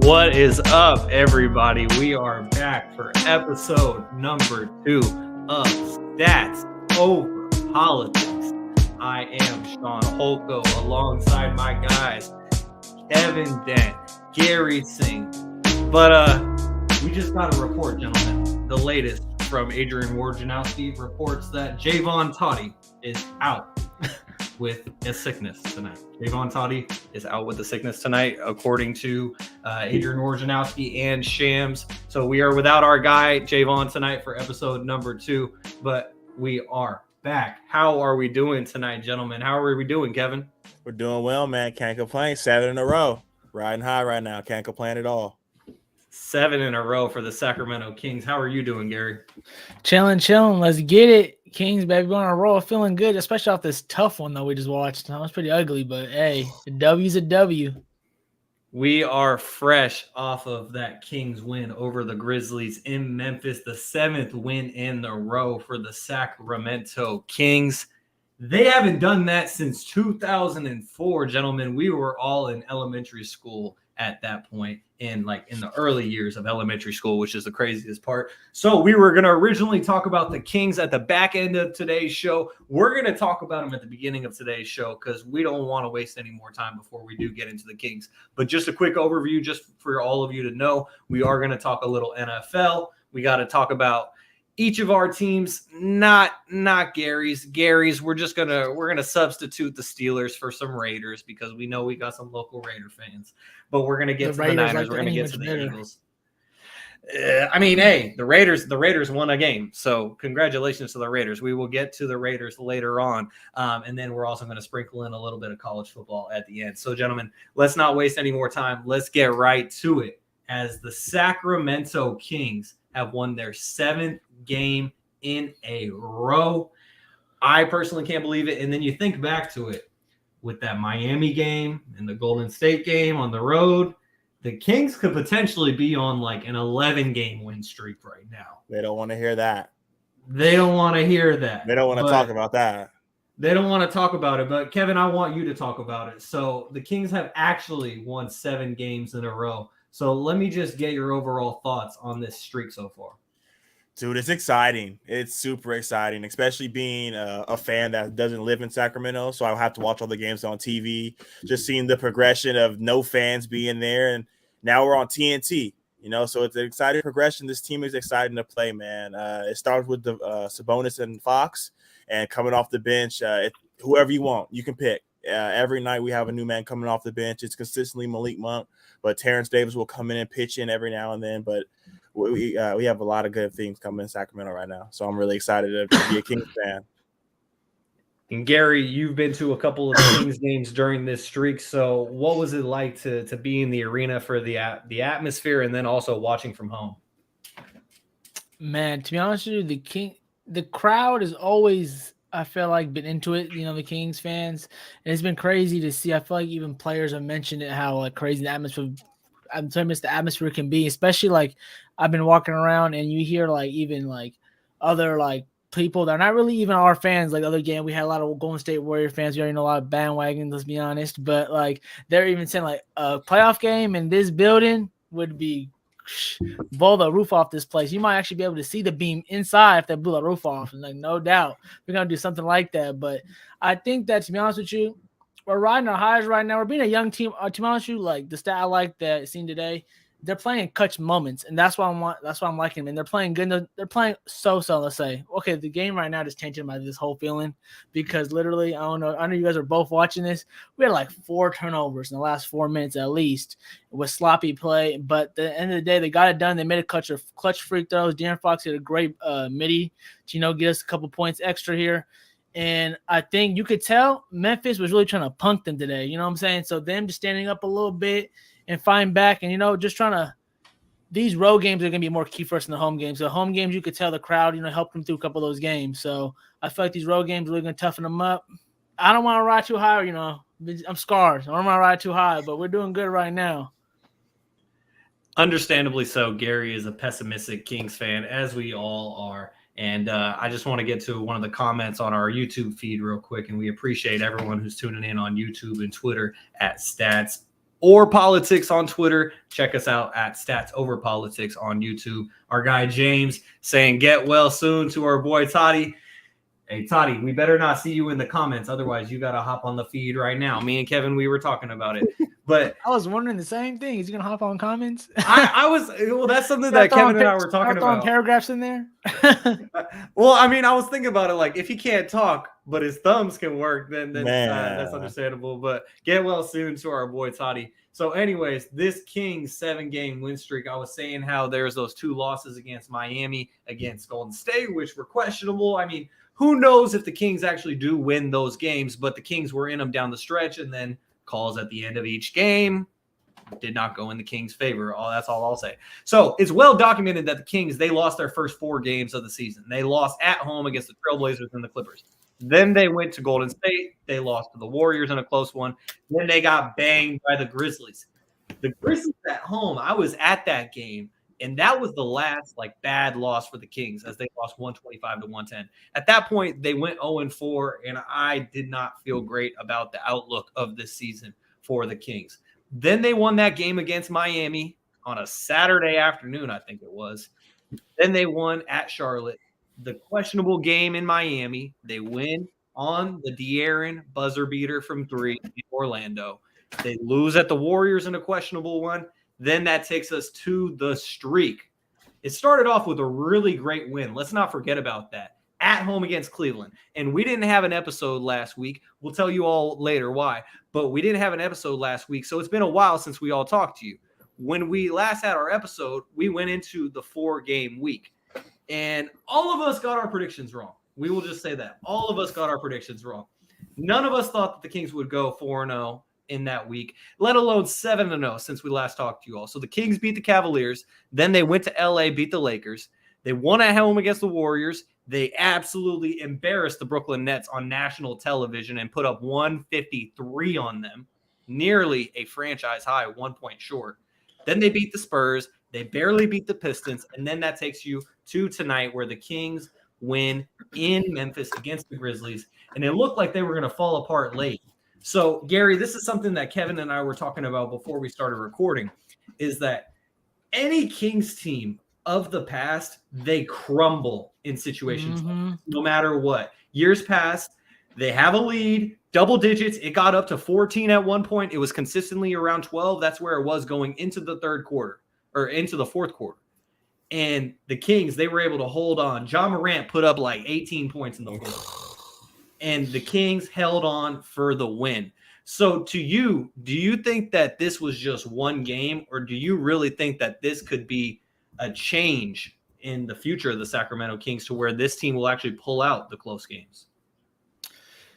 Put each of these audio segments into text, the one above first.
What is up, everybody? We are back for episode number 2 of Stats Over Politics. I am Shaun Holko alongside my guys, Kevin Dent, Gary Singh. But we just got a report, gentlemen. The latest from Adrian Wojnarowski reports that Jaevon Toddy is out with a sickness tonight. Jaevon Toddy is out with a sickness tonight, according to Adrian Wojnarowski and Shams. So we are without our guy Jaevon tonight for episode number 2, but we are back. How are we doing tonight, gentlemen? How are we doing, Kevin? We're doing well, man. Can't complain. 7 in a row. Riding high right now. Can't complain at all. 7 in a row for the Sacramento Kings. How are you doing, Gary? Chilling. Let's get it. Kings, baby, on a roll. Feeling good, especially off this tough one, though, we just watched. That was pretty ugly, but hey, a W's a W. We are fresh off of that Kings win over the Grizzlies in Memphis, the 7th win in a row for the Sacramento Kings. They haven't done that since 2004, gentlemen. We were all in elementary school at that point, in the early years of elementary school, which is the craziest part. So we were going to originally talk about the Kings at the back end of today's show. We're going to talk about them at the beginning of today's show because we don't want to waste any more time before we do get into the Kings. But just a quick overview, just for all of you to know, we are going to talk a little NFL. We got to talk about each of our teams, not Gary's. We're gonna substitute the Steelers for some Raiders because we know we got some local Raider fans. But we're gonna get to the Niners. We're gonna get to the Eagles. The Raiders won a game, so congratulations to the Raiders. We will get to the Raiders later on, and then we're also going to sprinkle in a little bit of college football at the end. So, gentlemen, let's not waste any more time. Let's get right to it. As the Sacramento Kings have won their 7th game in a row. I personally can't believe it. And then you think back to it with that Miami game and the Golden State game on the road. The Kings could potentially be on like an 11-game win streak right now. They don't want to hear that. They don't want to hear that. They don't want to talk about that. They don't want to talk about it. But, Kevin, I want you to talk about it. So the Kings have actually won 7 games in a row. So let me just get your overall thoughts on this streak so far. Dude, it's exciting. It's super exciting, especially being a fan that doesn't live in Sacramento. So I have to watch all the games on TV, just seeing the progression of no fans being there. And now we're on TNT, so it's an exciting progression. This team is exciting to play, man. It starts with the Sabonis and Fox, and coming off the bench, whoever you want, you can pick. Every night we have a new man coming off the bench. It's consistently Malik Monk, but Terrence Davis will come in and pitch in every now and then. But we have a lot of good things coming in Sacramento right now. So I'm really excited to be a Kings fan. And Gary, you've been to a couple of Kings games during this streak. So what was it like to be in the arena for the atmosphere and then also watching from home? Man, to be honest with you, the crowd is always, I feel like, been into it, the Kings fans. And it's been crazy to see. I feel like even players have mentioned it, how crazy the atmosphere. I'm telling you, the atmosphere can be, especially I've been walking around and you hear even other people that are not really even our fans. Like the other game, we had a lot of Golden State Warrior fans. We already know a lot of bandwagons, let's be honest. But they're even saying a playoff game in this building would be blow the roof off this place. You might actually be able to see the beam inside if they blew the roof off. And no doubt we're gonna do something like that. But I think that, to be honest with you, we're riding our highs right now. We're being a young team. To be honest with you, the stat I like that I seen today, they're playing clutch moments, and that's why I'm liking them. And they're playing good. They're playing so. Let's say, okay, the game right now is tainted by this whole feeling because literally, I don't know. I know you guys are both watching this. We had 4 turnovers in the last 4 minutes at least. It was sloppy play, but at the end of the day, they got it done. They made a clutch free throws. De'Aaron Fox hit a great midi to get us a couple points extra here. And I think you could tell Memphis was really trying to punk them today. You know what I'm saying? So them just standing up a little bit and fighting back and, just trying to – these road games are going to be more key for us than the home games. So home games, you could tell the crowd, helped them through a couple of those games. So I feel like these road games are really going to toughen them up. I don't want to ride too high, I'm scarred. I don't want to ride too high, but we're doing good right now. Understandably so. Gary is a pessimistic Kings fan, as we all are. And I just want to get to one of the comments on our YouTube feed real quick. And we appreciate everyone who's tuning in on YouTube and Twitter at Stats or Politics on Twitter. Check us out at Stats Over Politics on YouTube. Our guy James saying get well soon to our boy Toddy. Hey, Toddy, we better not see you in the comments. Otherwise, you got to hop on the feed right now. Me and Kevin, we were talking about it. But I was wondering the same thing. Is he going to hop on comments? well, that's something that Kevin and I were talking about. Paragraphs in there? Well, I mean, I was thinking about it. Like, if he can't talk, but his thumbs can work, then that's understandable. But get well soon to our boy Toddy. So anyways, this Kings 7-game win streak, I was saying how there's those 2 losses against Miami, against Golden State, which were questionable. I mean, who knows if the Kings actually do win those games, but the Kings were in them down the stretch, and then calls at the end of each game did not go in the Kings' favor. That's all I'll say. So it's well documented that the Kings, they lost their first 4 games of the season. They lost at home against the Trailblazers and the Clippers. Then they went to Golden State. They lost to the Warriors in a close one. Then they got banged by the Grizzlies. The Grizzlies at home, I was at that game, and that was the last bad loss for the Kings as they lost 125-110. At that point, they went 0-4, and I did not feel great about the outlook of this season for the Kings. Then they won that game against Miami on a Saturday afternoon, I think it was. Then they won at Charlotte. The questionable game in Miami, they win on the De'Aaron buzzer beater from 3 in Orlando. They lose at the Warriors in a questionable one. Then that takes us to the streak. It started off with a really great win. Let's not forget about that. At home against Cleveland. And we didn't have an episode last week. We'll tell you all later why. But we didn't have an episode last week, so it's been a while since we all talked to you. When we last had our episode, we went into the 4-game week. And all of us got our predictions wrong. We will just say that. All of us got our predictions wrong. None of us thought that the Kings would go 4-0 in that week, let alone 7-0 since we last talked to you all. So the Kings beat the Cavaliers. Then they went to LA, beat the Lakers. They won at home against the Warriors. They absolutely embarrassed the Brooklyn Nets on national television and put up 153 on them, nearly a franchise high, 1 point short. Then they beat the Spurs. They barely beat the Pistons. And then that takes you to tonight where the Kings win in Memphis against the Grizzlies. And it looked like they were going to fall apart late. So, Gary, this is something that Kevin and I were talking about before we started recording, is that any Kings team of the past, they crumble in situations no matter what. Years past, they have a lead, double digits. It got up to 14 at one point. It was consistently around 12. That's where it was going into the third quarter or into the fourth quarter. And the Kings, they were able to hold on. Ja Morant put up 18 points in the fourth. And the Kings held on for the win. So to you, do you think that this was just one game, or do you really think that this could be a change in the future of the Sacramento Kings to where this team will actually pull out the close games?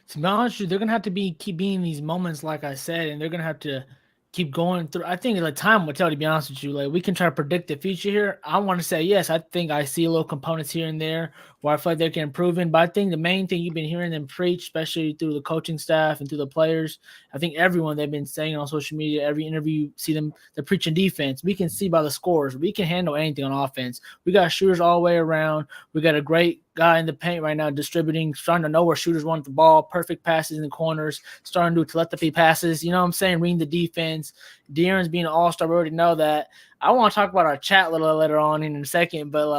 To be honest with you, they're going to have to keep being in these moments, like I said, and they're going to have to keep going through. I think time will tell, to be honest with you. We can try to predict the future here. I want to say, yes, I think I see little components here and there where I feel like they can improve in. But I think the main thing you've been hearing them preach, especially through the coaching staff and through the players, I think everyone they've been saying on social media, every interview, see them, they're preaching defense. We can see by the scores. We can handle anything on offense. We got shooters all the way around. We got a great guy in the paint right now distributing, starting to know where shooters want the ball, perfect passes in the corners, starting to do telepathy passes, you know what I'm saying, reading the defense. De'Aaron's being an all-star, we already know that. I want to talk about our chat a little later on in a second, but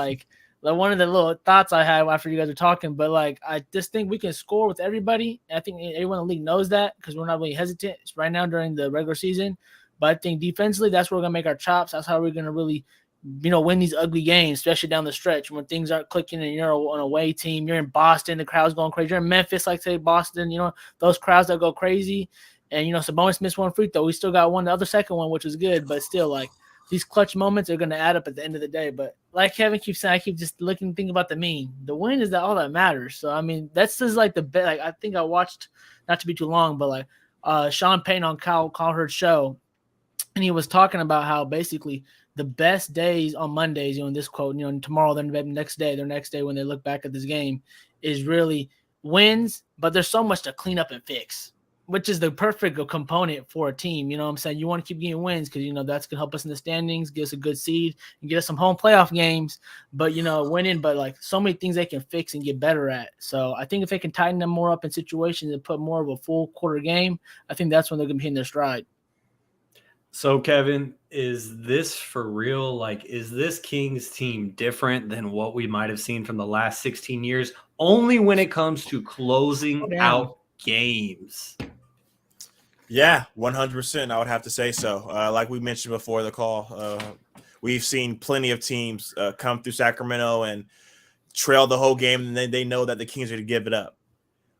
one of the little thoughts I had after you guys were talking, but I just think we can score with everybody. I think everyone in the league knows that because we're not really hesitant right now during the regular season. But I think defensively, that's where we're going to make our chops. That's how we're going to really win these ugly games, especially down the stretch when things aren't clicking and you're on a away team. You're in Boston, the crowd's going crazy. You're in Memphis, say Boston, those crowds that go crazy. And, Sabonis missed one free throw. We still got one, the other second one, which was good. But still, these clutch moments are going to add up at the end of the day. But like Kevin keeps saying, I keep just thinking about the meme. The win is all that matters. So, I mean, that's just the bet. I think I watched, not to be too long, but Shaun Payne on Kyle Cowherd's show. And he was talking about how basically the best days on Mondays, in this quote, tomorrow, then the next day when they look back at this game is really wins, but there's so much to clean up and fix, which is the perfect component for a team. You know what I'm saying? You want to keep getting wins because, that's going to help us in the standings, give us a good seed, and get us some home playoff games. But, winning, but so many things they can fix and get better at. So I think if they can tighten them more up in situations and put more of a full quarter game, I think that's when they're going to be in their stride. So, Kevin, is this for real? Like, is this Kings team different than what we might have seen from the last 16 years? Only when it comes to closing out games. Yeah, 100%. I would have to say so. Like we mentioned before the call, we've seen plenty of teams come through Sacramento and trail the whole game, and then they know that the Kings are to give it up.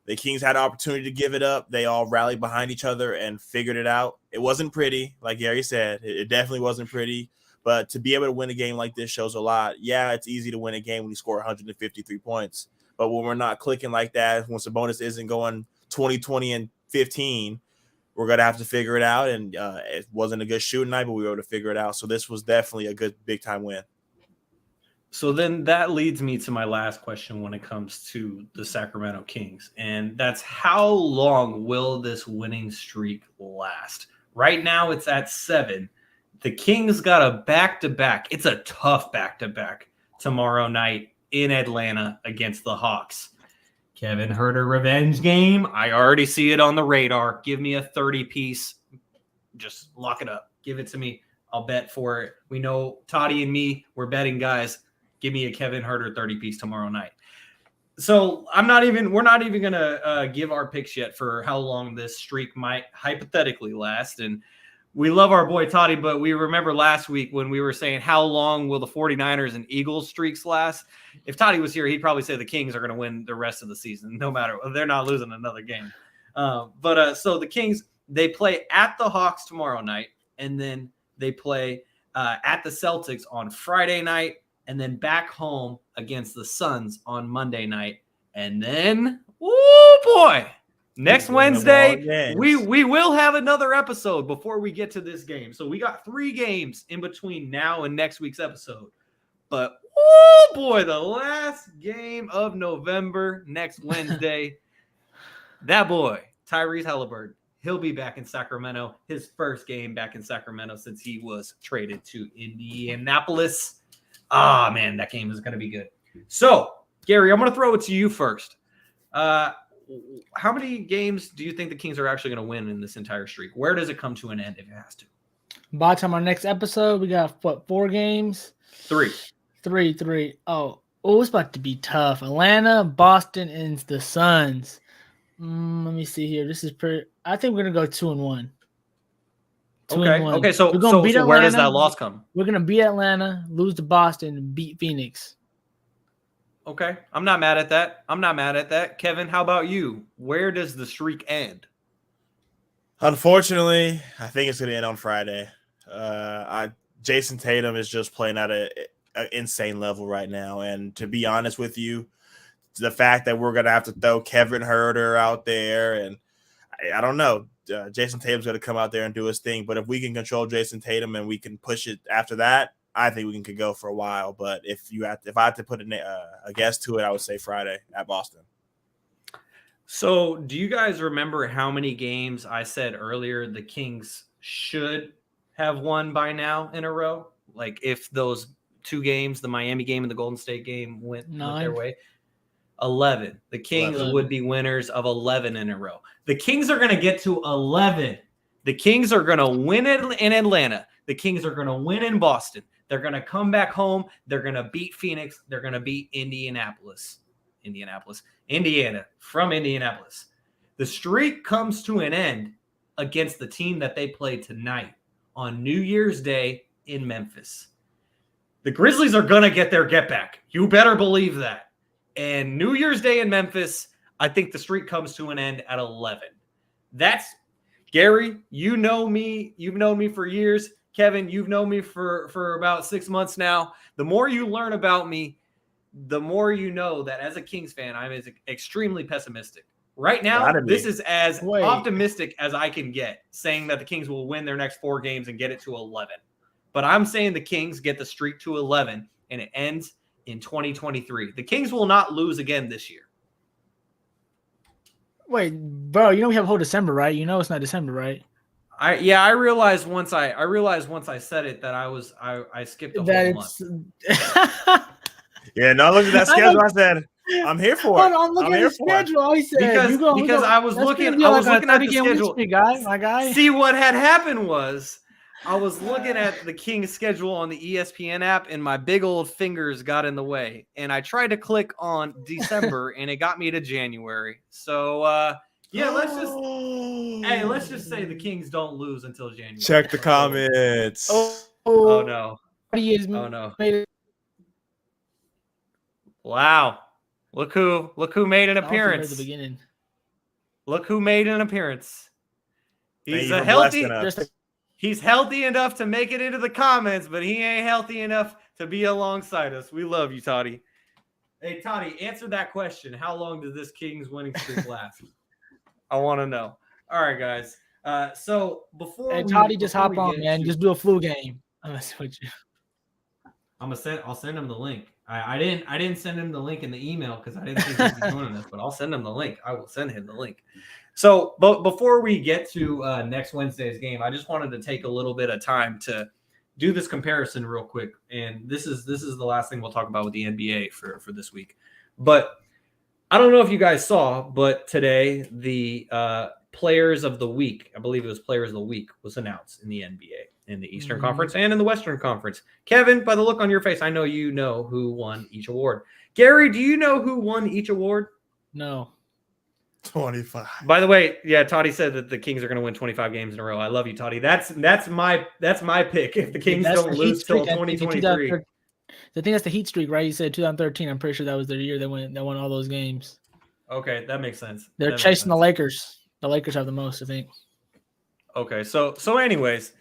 The Kings had an opportunity to give it up. They all rallied behind each other and figured it out. It wasn't pretty, like Garry said. It definitely wasn't pretty. But to be able to win a game like this shows a lot. Yeah, it's easy to win a game when you score 153 points. But when we're not clicking like that, when Sabonis isn't going 20, 20, and 15, we're going to have to figure it out. And it wasn't a good shooting night, but we were able to figure it out. So this was definitely a good big-time win. So then that leads me to my last question when it comes to the Sacramento Kings. And that's how long will this winning streak last? Right now it's at 7. The Kings got a back-to-back. It's a tough back-to-back tomorrow night in Atlanta against the Hawks. Kevin Huerter revenge game. I already see it on the radar. Give me a 30-piece. Just lock it up. Give it to me. I'll bet for it. We know Toddy and me, we're betting guys. Give me a Kevin Huerter 30-piece tomorrow night. So we're not even going to give our picks yet for how long this streak might hypothetically last. And we love our boy Toddy, but we remember last week when we were saying how long will the 49ers and Eagles streaks last? If Toddy was here, he'd probably say the Kings are going to win the rest of the season, no matter – they're not losing another game. So the Kings, they play at the Hawks tomorrow night, and then they play at the Celtics on Friday night, and then back home against the Suns on Monday night. And then, oh boy, next Wednesday, we will have another episode before we get to this game. So we got 3 games in between now and next week's episode. But, oh boy, the last game of November, next Wednesday, that boy, Tyrese Halliburton, he'll be back in Sacramento. His first game back in Sacramento since he was traded to Indianapolis. Ah, man, that game is going to be good. So, Garry, I'm going to throw it to you first. How many games do you think the Kings are actually going to win in this entire streak? Where does it come to an end if it has to? By the time our next episode, we got, 4 games? 3. 3. Oh, it's about to be tough. Atlanta, Boston, and the Suns. Let me see here. This is pretty – I think we're going to go 2-1. Okay. So where does that loss come? We're gonna beat Atlanta, lose to Boston, and beat Phoenix. Okay, I'm not mad at that. Kevin, how about you? Where does the streak end? Unfortunately, I think it's gonna end on Friday. Jason Tatum is just playing at an insane level right now, and to be honest with you, the fact that we're gonna have to throw Kevin Huerter out there, and I don't know. Jason Tatum's going to come out there and do his thing. But if we can control Jason Tatum and we can push it after that, I think we can go for a while. But if I had to put a guess to it, I would say Friday at Boston. So do you guys remember how many games I said earlier the Kings should have won by now in a row? Like if those 2 games, the Miami game and the Golden State game went their way. 11. The Kings would be winners of 11 in a row. The Kings are going to get to 11. The Kings are going to win in Atlanta. The Kings are going to win in Boston. They're going to come back home. They're going to beat Phoenix. They're going to beat Indiana from Indianapolis. The streak comes to an end against the team that they play tonight on New Year's Day in Memphis. The Grizzlies are going to get their get back. You better believe that. And New Year's Day in Memphis, I think the streak comes to an end at 11. That's Garry. You know me. You've known me for years. Kevin, you've known me for about 6 months now. The more you learn about me, the more you know that as a Kings fan, I'm extremely pessimistic. Right now, this is as optimistic as I can get, saying that the Kings will win their next 4 games and get it to 11. But I'm saying the Kings get the streak to 11, and it ends in 2023. The Kings will not lose again this year. Wait, bro, you know we have a whole December, right? You know it's not December, right? I realized once I said it that I skipped a whole month. Yeah, no, look at that schedule. I said I'm here for it. I'm looking at the schedule. He said because I was looking at the schedule. My guy. See, what had happened was I was looking at the Kings schedule on the ESPN app, and my big old fingers got in the way. And I tried to click on December, and it got me to January. So, yeah, let's just say the Kings don't lose until January. Check the comments. Oh no. Oh no. Wow. Look who made an appearance. At the beginning. Look who made an appearance. He's He's healthy enough to make it into the comments, but he ain't healthy enough to be alongside us. We love you, Toddy. Hey, Toddy, answer that question. How long does this Kings winning streak last? I want to know. All right, guys. So before Toddy, just hop on, man. Just do a flu game. I'll send him the link. I didn't send him the link in the email because I didn't think he'd be joining us, but I'll send him the link. I will send him the link. So, but before we get to next Wednesday's game, I just wanted to take a little bit of time to do this comparison real quick. And this is the last thing we'll talk about with the NBA for this week. But I don't know if you guys saw, but today the Players of the Week, I believe it was Players of the Week, was announced in the NBA, in the Eastern Conference and in the Western Conference. Kevin, by the look on your face, I know you know who won each award. Gary, do you know who won each award? No. 25. By the way, yeah, Toddy said that the Kings are going to win 25 games in a row. I love you, Toddy. That's my pick. If the Kings don't lose till 2023, I think that's the Heat streak, right? You said 2013. I'm pretty sure that was their year. They won all those games. Okay, that makes sense. They're chasing the Lakers. The Lakers have the most, I think. Okay, so anyways,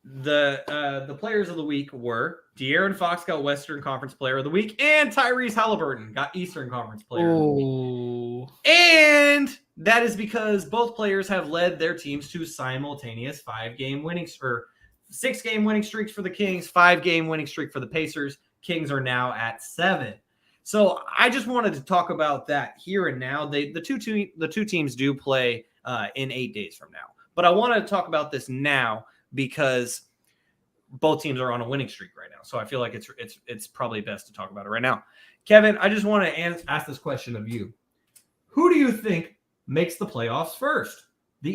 the Players of the Week were De'Aaron Fox got Western Conference Player of the Week, and Tyrese Halliburton got Eastern Conference Player of the Week. And that is because both players have led their teams to simultaneous 6-game winning streaks for the Kings, 5-game winning streak for the Pacers. Kings are now at 7. So I just wanted to talk about that here and now. The two teams do play in 8 days from now, but I want to talk about this now because both teams are on a winning streak right now. So I feel like it's probably best to talk about it right now. Kevin, I just want to ask this question of you. Who do you think makes the playoffs first? The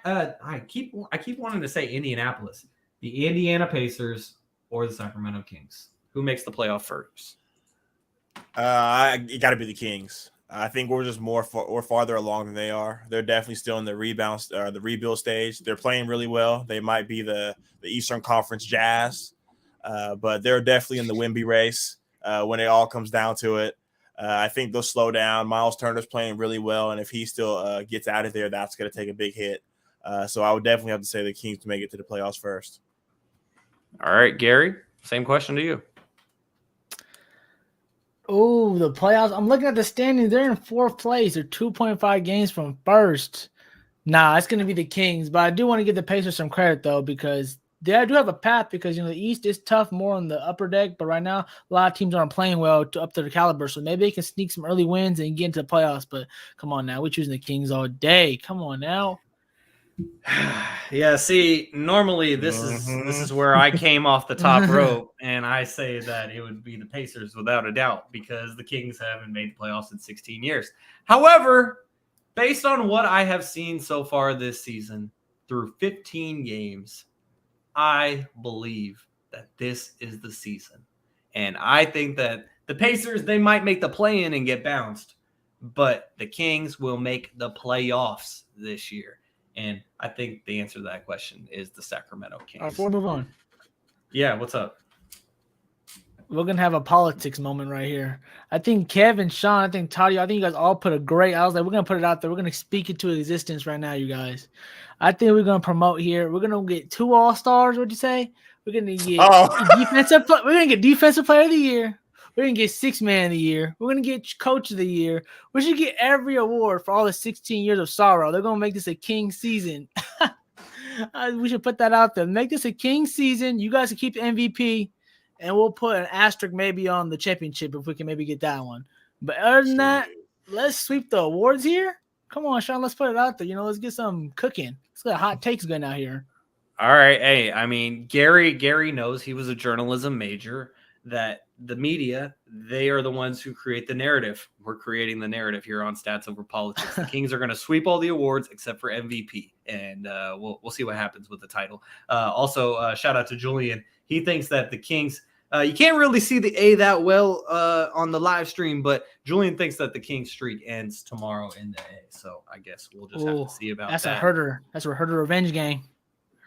I keep wanting to say Indianapolis, the Indiana Pacers, or the Sacramento Kings. Who makes the playoff first? It got to be the Kings. I think we're just we're farther along than they are. They're definitely still in the rebuild stage. They're playing really well. They might be the Eastern Conference Jazz, but they're definitely in the Wemby race when it all comes down to it. I think they'll slow down. Miles Turner's playing really well, and if he still gets out of there, that's going to take a big hit. So I would definitely have to say the Kings to make it to the playoffs first. All right, Gary, same question to you. Oh, the playoffs. I'm looking at the standings. They're in 4th place. They're 2.5 games from first. Nah, it's going to be the Kings. But I do want to give the Pacers some credit, though, because they do have a path because, the East is tough more on the upper deck. But right now, a lot of teams aren't playing well up to their caliber. So maybe they can sneak some early wins and get into the playoffs. But come on now. We're choosing the Kings all day. Come on now. Yeah, see, normally this is where I came off the top rope, and I say that it would be the Pacers without a doubt because the Kings haven't made the playoffs in 16 years. However, based on what I have seen so far this season through 15 games, I believe that this is the season. And I think that the Pacers, they might make the play-in and get bounced, but the Kings will make the playoffs this year. And I think the answer to that question is the Sacramento Kings. All right, before we move on. Yeah, what's up? We're going to have a politics moment right here. I think Kevin, Shaun, I think Toddy, I think you guys all put I was like, we're going to put it out there. We're going to speak it to existence right now, you guys. I think we're going to promote here. We're going to get 2 All-Stars, what'd you say? We're going to get we're going to get Defensive Player of the Year. We're going to get 6th Man of the Year. We're going to get Coach of the Year. We should get every award for all the 16 years of sorrow. They're going to make this a King season. We should put that out there. Make this a King season. You guys can keep the MVP, and we'll put an asterisk maybe on the championship if we can maybe get that one. But other than that, let's sweep the awards here. Come on, Shaun. Let's put it out there. Let's get some cooking. Let's get hot takes going out here. All right. Hey, I mean, Gary knows he was a journalism major. that the media, they are the ones who create the narrative. We're creating the narrative here on Stats Over Politics. The Kings are going to sweep all the awards except for MVP, and we'll see what happens with the title. Also, shout out to Julian. He thinks that the Kings, you can't really see the A that well on the live stream, but Julian thinks that the Kings streak ends tomorrow in the A. So I guess we'll just have to see about that's that. That's a herder. That's a herder revenge game.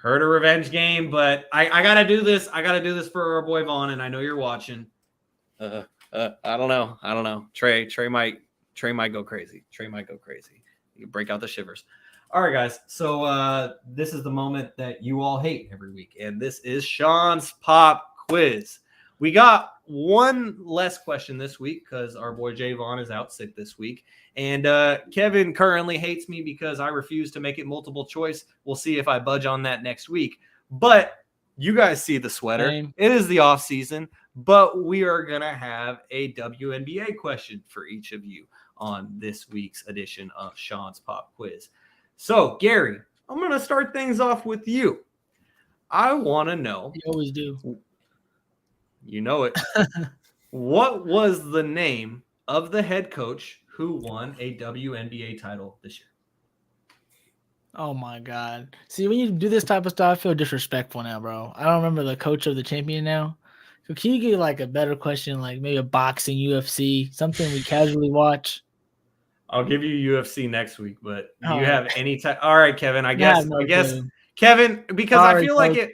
Herder revenge game, but I got to do this. I got to do this for our boy Vaughn, and I know you're watching. I don't know. Trey might go crazy. Trey might go crazy. You break out the shivers. All right, guys. So this is the moment that you all hate every week, and this is Shaun's Pop Quiz. We got one less question this week because our boy Jaevon is out sick this week, and Kevin currently hates me because I refuse to make it multiple choice. We'll see if I budge on that next week. But you guys see the sweater. Same. It is the off season. But we are going to have a WNBA question for each of you on this week's edition of Shaun's Pop Quiz. So, Gary, I'm going to start things off with you. I want to know. You always do. You know it. What was the name of the head coach who won a WNBA title this year? Oh, my God. See, when you do this type of stuff, I feel disrespectful now, bro. I don't remember the coach of the champion now. So can you get like a better question, like maybe a boxing, UFC, something we casually watch? I'll give you UFC next week, but do you have any time? All right, Kevin. I guess, clue. Kevin, because Sorry, I feel like it.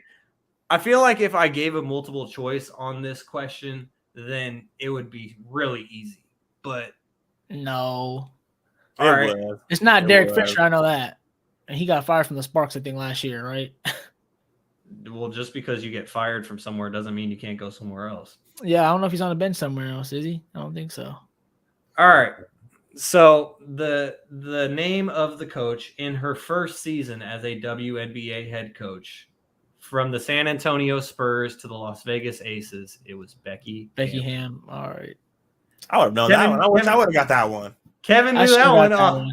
I feel like if I gave a multiple choice on this question, then it would be really easy. But no, all right, it's not Derek Fisher. I know that, and he got fired from the Sparks, I think, last year, right? Well, just because you get fired from somewhere doesn't mean you can't go somewhere else. Yeah, I don't know if he's on the bench somewhere else, is he? I don't think so. All right. So the name of the coach in her first season as a WNBA head coach from the San Antonio Spurs to the Las Vegas Aces, it was Becky Hamm. All right. I would have known that one. I wish I would have got that one. Kevin knew that one.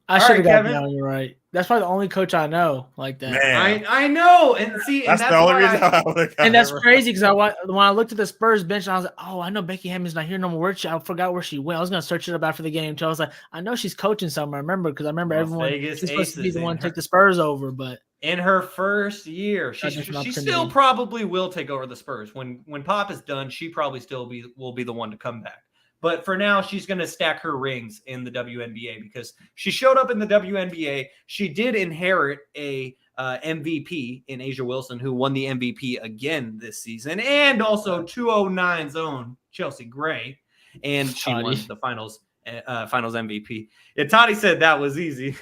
I should have got that one. You're right. That's probably the only coach I know like that. Man. I know, and see, that's the only reason I would have got. And that's crazy because when I looked at the Spurs bench, I was like, oh, I know Becky Hamm is not here no more. I forgot where she went. I was gonna search it up after the game too. I was like, I know she's coaching somewhere. I remember because I remember everyone she's supposed to be the one to take the Spurs over, but in her first year, she still probably will take over the Spurs. When Pop is done, she probably still will be the one to come back. But for now, she's going to stack her rings in the WNBA because she showed up in the WNBA. She did inherit a MVP in Asia Wilson, who won the MVP again this season, and also 209's own Chelsea Gray, and she won the finals MVP. Yeah, Toddy said that was easy.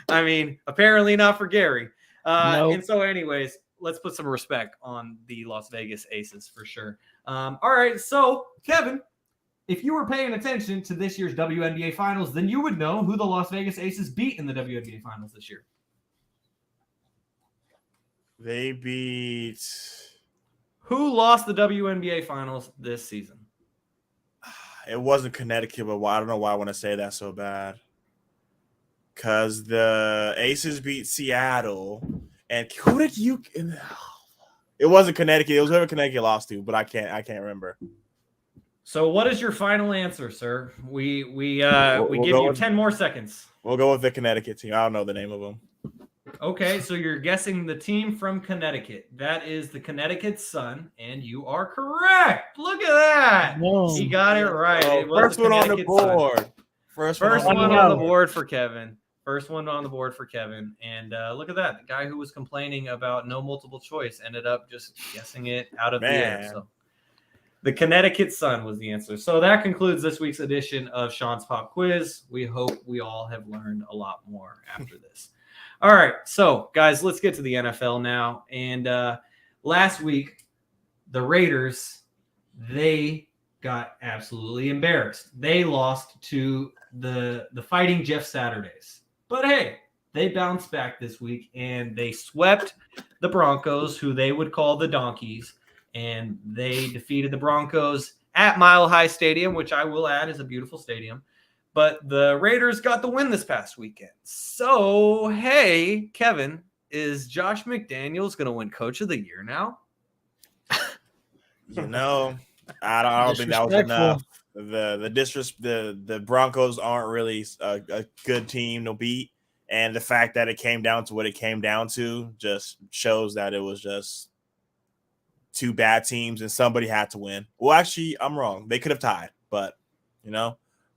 I mean, apparently not for Gary. Nope. And so, anyways, let's put some respect on the Las Vegas Aces for sure. All right, so Kevin, if you were paying attention to this year's WNBA Finals, then you would know who the Las Vegas Aces beat in the WNBA Finals this year. They beat... Who lost the WNBA Finals this season? It wasn't Connecticut, but I don't know why I want to say that so bad. Because the Aces beat Seattle. And who did you... It wasn't Connecticut. It was whoever Connecticut lost to, but I can't remember. So what is your final answer, sir? We give you 10 more seconds. We'll go with the Connecticut team. I don't know the name of them. Okay, so you're guessing the team from Connecticut. That is the Connecticut Sun, and you are correct. Look at that. Whoa. He got it right. Oh, it was first one on the board. Sun. First one on the board for Kevin. First one on the board for Kevin. And look at that. The guy who was complaining about no multiple choice ended up just guessing it out of the air. So the Connecticut Sun was the answer. So that concludes this week's edition of Shaun's Pop Quiz. We hope we all have learned a lot more after this. All right. So, guys, let's get to the NFL now. And last week, the Raiders, they got absolutely embarrassed. They lost to the Fighting Jeff Saturdays. But, hey, they bounced back this week, and they swept the Broncos, who they would call the Donkeys. And they defeated the Broncos at Mile High Stadium, which I will add is a beautiful stadium. But the Raiders got the win this past weekend. So, hey, Kevin, is Josh McDaniels going to win Coach of the Year now? You know, I don't think that was Disrespectful. enough. The Broncos aren't really a good team to beat, and the fact that it came down to what it came down to just shows that it was just two bad teams and somebody had to win. Well, actually, I'm wrong. They could have tied, but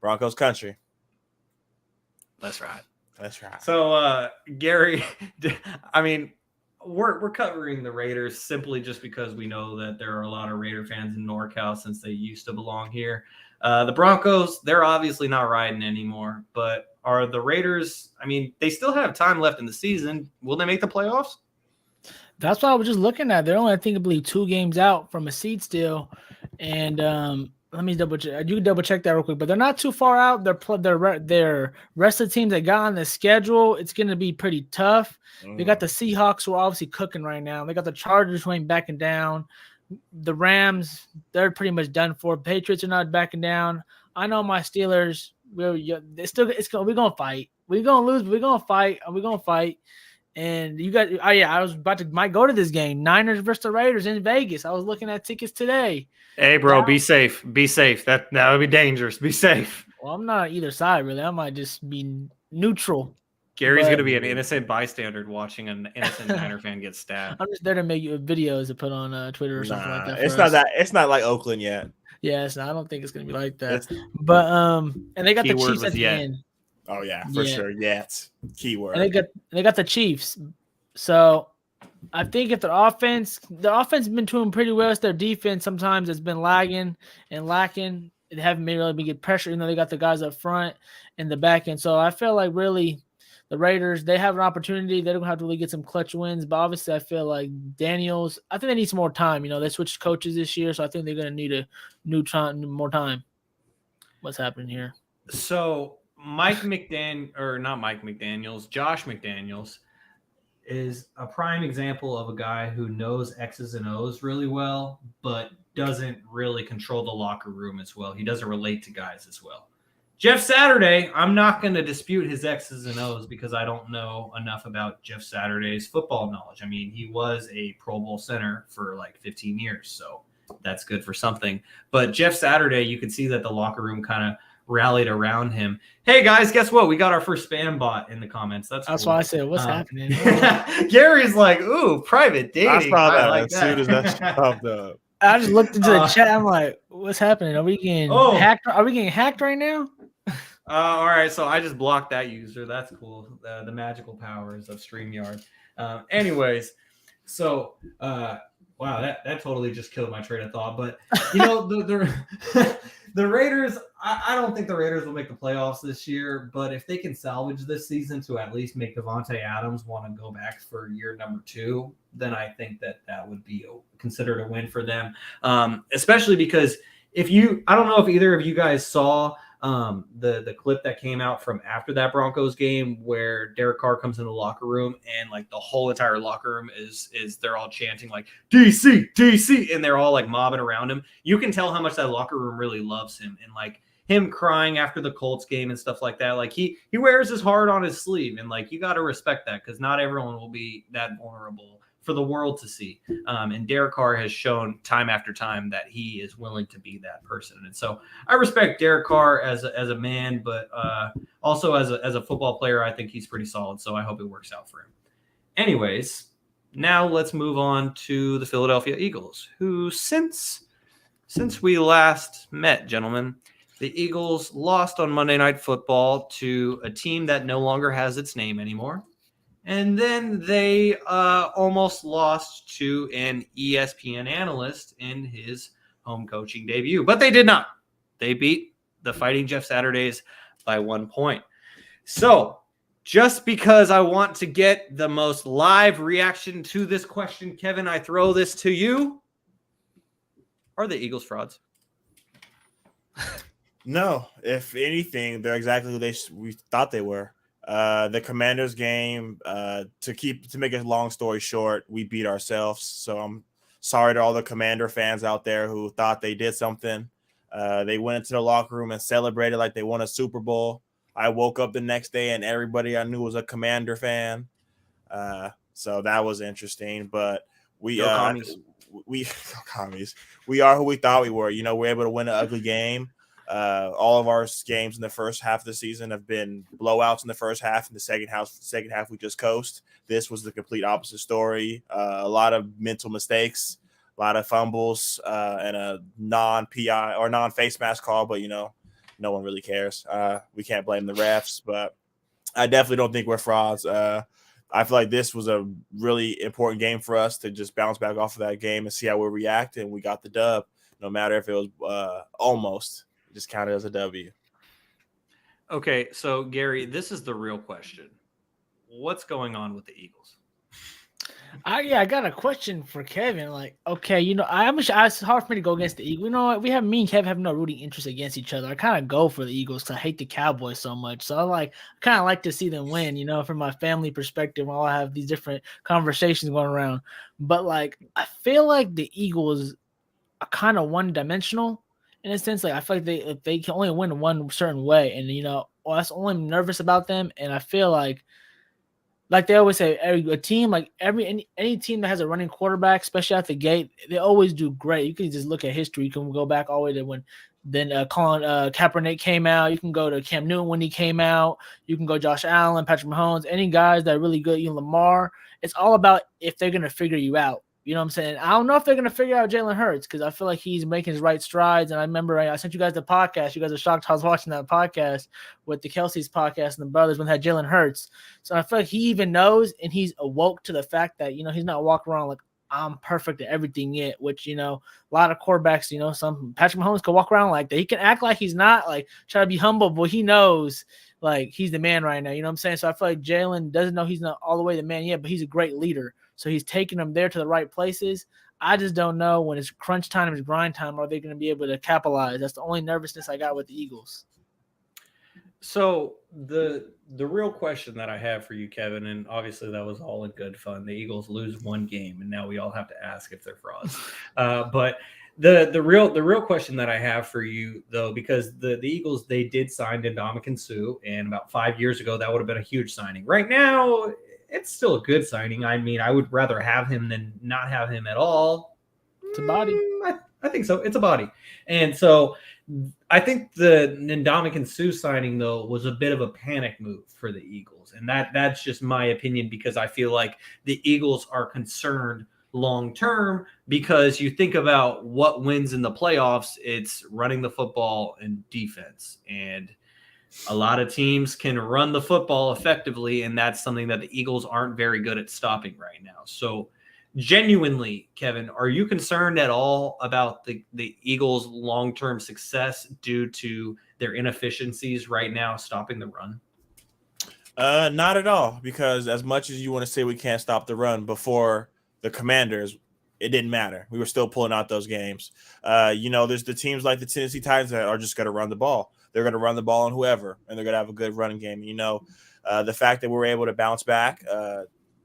Broncos country. That's right. That's right. So, Gary, I mean, we're covering the Raiders simply just because we know that there are a lot of Raider fans in NorCal since they used to belong here. The Broncos, they're obviously not riding anymore, but are the Raiders, I mean, they still have time left in the season. Will they make the playoffs? That's what I was just looking at. They're only, I believe 2 games out from a seed still. And let me double check. You can double check that real quick, but they're not too far out. Their rest of the teams that got on the schedule, it's going to be pretty tough. They got the Seahawks, who are obviously cooking right now. They got the Chargers, who ain't backing down. The Rams, they're pretty much done for. Patriots are not backing down. I know my Steelers. We're gonna fight. We're gonna lose, but we're gonna fight. We're gonna fight. And you got, I was might go to this game, Niners versus the Raiders in Vegas. I was looking at tickets today. Hey, bro, be safe. Be safe. That would be dangerous. Be safe. Well, I'm not on either side, really. I might just be neutral. Gary's going to be an innocent bystander watching an innocent Niner fan get stabbed. I'm just there to make videos to put on Twitter or something like that. It's not like Oakland yet. Yeah, I don't think it's going to be like that. But and they got the Chiefs at the end. Oh yeah, for sure. Yeah, it's keyword. And they got the Chiefs. So I think if the offense has been doing pretty well. It's their defense sometimes has been lagging and lacking. They haven't really been getting pressure. They got the guys up front and the back end. So I feel like really the Raiders, they have an opportunity. They don't have to really get some clutch wins. But obviously I feel like Daniels, I think they need some more time. They switched coaches this year, so I think they're going to need more time. What's happening here? So Josh McDaniels is a prime example of a guy who knows X's and O's really well, but doesn't really control the locker room as well. He doesn't relate to guys as well. Jeff Saturday, I'm not going to dispute his X's and O's because I don't know enough about Jeff Saturday's football knowledge. I mean, he was a Pro Bowl center for like 15 years, so that's good for something. But Jeff Saturday, you could see that the locker room kind of rallied around him. Hey guys, guess what? We got our first spam bot in the comments. That's cool. Why I said, what's happening? Gary's like, ooh, private dating. I saw that as soon as that popped up. I just looked into the chat. I'm like, what's happening? Are we getting hacked? Are we getting hacked right now? All right, so I just blocked that user. That's cool. The magical powers of StreamYard. Anyways, so wow, that totally just killed my train of thought. But the Raiders, I don't think the Raiders will make the playoffs this year. But if they can salvage this season to at least make Devontae Adams want to go back for year number 2, then I think that would be considered a win for them. Especially because I don't know if either of you guys saw the clip that came out from after that Broncos game where Derek Carr comes in the locker room and like the whole entire locker room is they're all chanting like DC, and they're all like mobbing around him. You can tell how much that locker room really loves him, and like him crying after the Colts game and stuff like that. Like he wears his heart on his sleeve, and like you got to respect that because not everyone will be that vulnerable for the world to see. And Derek Carr has shown time after time that he is willing to be that person. And so I respect Derek Carr as a man, but also as a football player, I think he's pretty solid. So I hope it works out for him. Anyways, now let's move on to the Philadelphia Eagles, who since we last met, gentlemen, the Eagles lost on Monday Night Football to a team that no longer has its name anymore. And then they almost lost to an ESPN analyst in his home coaching debut. But they did not. They beat the Fighting Jeff Saturdays by 1 point. So just because I want to get the most live reaction to this question, Kevin, I throw this to you. Are the Eagles frauds? No. If anything, they're exactly who we thought they were. The Commanders game, to make a long story short, we beat ourselves. So I'm sorry to all the Commander fans out there who thought they did something. They went into the locker room and celebrated like they won a Super Bowl. I woke up the next day and everybody I knew was a Commander fan. So that was interesting. But we we commies. We are who we thought we were. You know, we're able to win an ugly game. All of our games in the first half of the season have been blowouts in the first half. In the second half we just coast. This was the complete opposite story. A lot of mental mistakes, a lot of fumbles, and a non-PI or non-face mask call. But, you know, no one really cares. We can't blame the refs, but I definitely don't think we're frauds. I feel like this was a really important game for us to just bounce back off of that game and see how we react, and we got the dub, no matter if it was almost. It just counted as a W. Okay, so Gary, this is the real question. What's going on with the Eagles? I got a question for Kevin. Like, okay, you know, it's hard for me to go against the Eagles. You know what? Me and Kevin have no rooting interest against each other. I kind of go for the Eagles because I hate the Cowboys so much. So I kind of like to see them win, you know, from my family perspective while I have these different conversations going around. But like, I feel like the Eagles are kind of one-dimensional in a sense. Like, I feel like they can only win one certain way, and you know, that's all I'm nervous about them. And I feel like they always say, a team like any team that has a running quarterback, especially out the gate, they always do great. You can just look at history. You can go back all the way to when Colin Kaepernick came out. You can go to Cam Newton when he came out. You can go Josh Allen, Patrick Mahomes, any guys that are really good. You know, Lamar. It's all about if they're gonna figure you out. You know what I'm saying? I don't know if they're going to figure out Jalen Hurts because I feel like he's making his right strides. And I remember I sent you guys the podcast. You guys are shocked I was watching that podcast with the Kelsey's podcast and the brothers when they had Jalen Hurts. So I feel like he even knows and he's awoke to the fact that, you know, he's not walking around like I'm perfect at everything yet, which, you know, a lot of quarterbacks, you know, some Patrick Mahomes can walk around like that. He can act like he's not, like try to be humble, but he knows like he's the man right now. You know what I'm saying? So I feel like Jalen doesn't know he's not all the way the man yet, but he's a great leader. So he's taking them there to the right places. I just don't know when it's crunch time, it's grind time, are they going to be able to capitalize? That's the only nervousness I got with the Eagles. So the real question that I have for you, Kevin, and obviously that was all in good fun. The Eagles lose one game, and now we all have to ask if they're frauds. But the real question that I have for you, though, because the Eagles, they did sign Ndamukong Suh, and about 5 years ago that would have been a huge signing. Right now, it's still a good signing. I mean, I would rather have him than not have him at all. It's a body. I think so. It's a body. And so I think the Ndamukong Suh signing, though, was a bit of a panic move for the Eagles. And that's just my opinion because I feel like the Eagles are concerned long term because you think about what wins in the playoffs, it's running the football and defense. And a lot of teams can run the football effectively, and that's something that the Eagles aren't very good at stopping right now. So genuinely, Kevin, are you concerned at all about the Eagles' long-term success due to their inefficiencies right now stopping the run? Not at all, because as much as you want to say we can't stop the run before the Commanders, it didn't matter. We were still pulling out those games. You know, there's the teams like the Tennessee Titans that are just going to run the ball. They're going to run the ball on whoever, and they're going to have a good running game. You know, the fact that we were able to bounce back,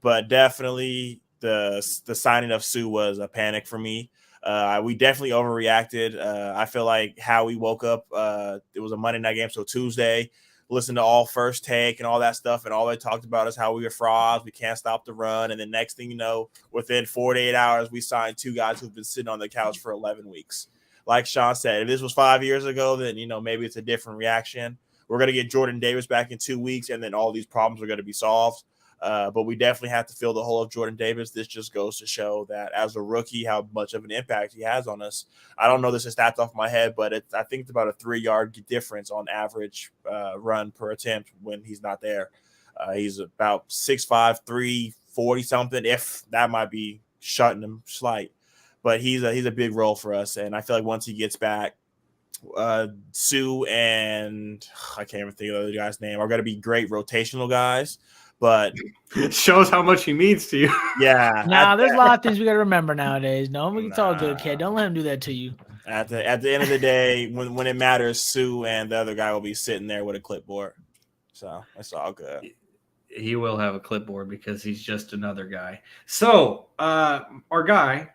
but definitely the signing of Suh was a panic for me. We definitely overreacted. I feel like how we woke up, it was a Monday night game, so Tuesday, listened to all First Take and all that stuff, and all they talked about is how we were frauds, we can't stop the run, and the next thing you know, within 48 hours, we signed two guys who've been sitting on the couch for 11 weeks. Like Shaun said, if this was 5 years ago, then, you know, maybe it's a different reaction. We're going to get Jordan Davis back in 2 weeks, and then all these problems are going to be solved. But we definitely have to fill the hole of Jordan Davis. This just goes to show that as a rookie, how much of an impact he has on us. I don't know this is stats off my head, but I think it's about a 3-yard difference on average run per attempt when he's not there. He's about 6'5", 340 something. If that might be shutting him slight. But he's a big role for us, and I feel like once he gets back, Suh and I can't even think of the other guy's name are going to be great rotational guys. But it shows how much he means to you. Yeah. Nah, there's a lot of things we got to remember nowadays. No, it's all good, kid. Don't let him do that to you. At the end of the day, when it matters, Suh and the other guy will be sitting there with a clipboard. So it's all good. He will have a clipboard because he's just another guy. So our guy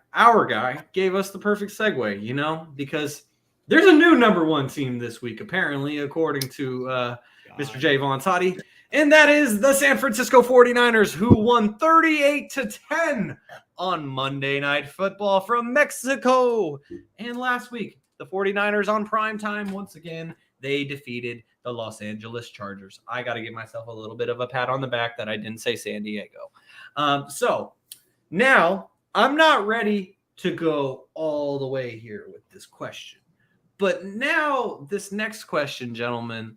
gave us the perfect segue, you know, because there's a new number one team this week, apparently, according to Mr. Jaevon Toddy. And that is the San Francisco 49ers, who won 38-10 on Monday Night Football from Mexico. And last week, the 49ers on primetime, once again, they defeated the Los Angeles Chargers. I got to give myself a little bit of a pat on the back that I didn't say San Diego. So now I'm not ready to go all the way here with this question. But now this next question, gentlemen,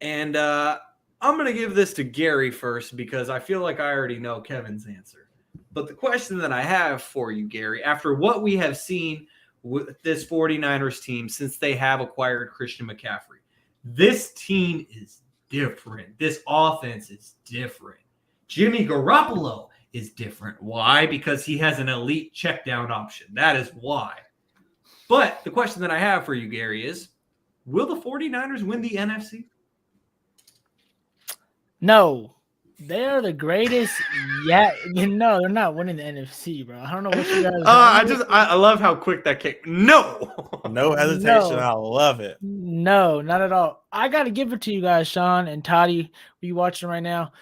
and I'm going to give this to Gary first because I feel like I already know Kevin's answer. But the question that I have for you, Gary, after what we have seen with this 49ers team since they have acquired Christian McCaffrey, this team is different. This offense is different. Jimmy Garoppolo is different. Why? Because he has an elite check down option. That is why. But the question that I have for you, Gary, is will the 49ers win the NFC? No, they are the greatest. Yeah, no, they're not winning the NFC, bro. I don't know what you guys. I love how quick that came. No, no hesitation. No. I love it. No, not at all. I got to give it to you guys, Shaun and Toddy. We watching right now.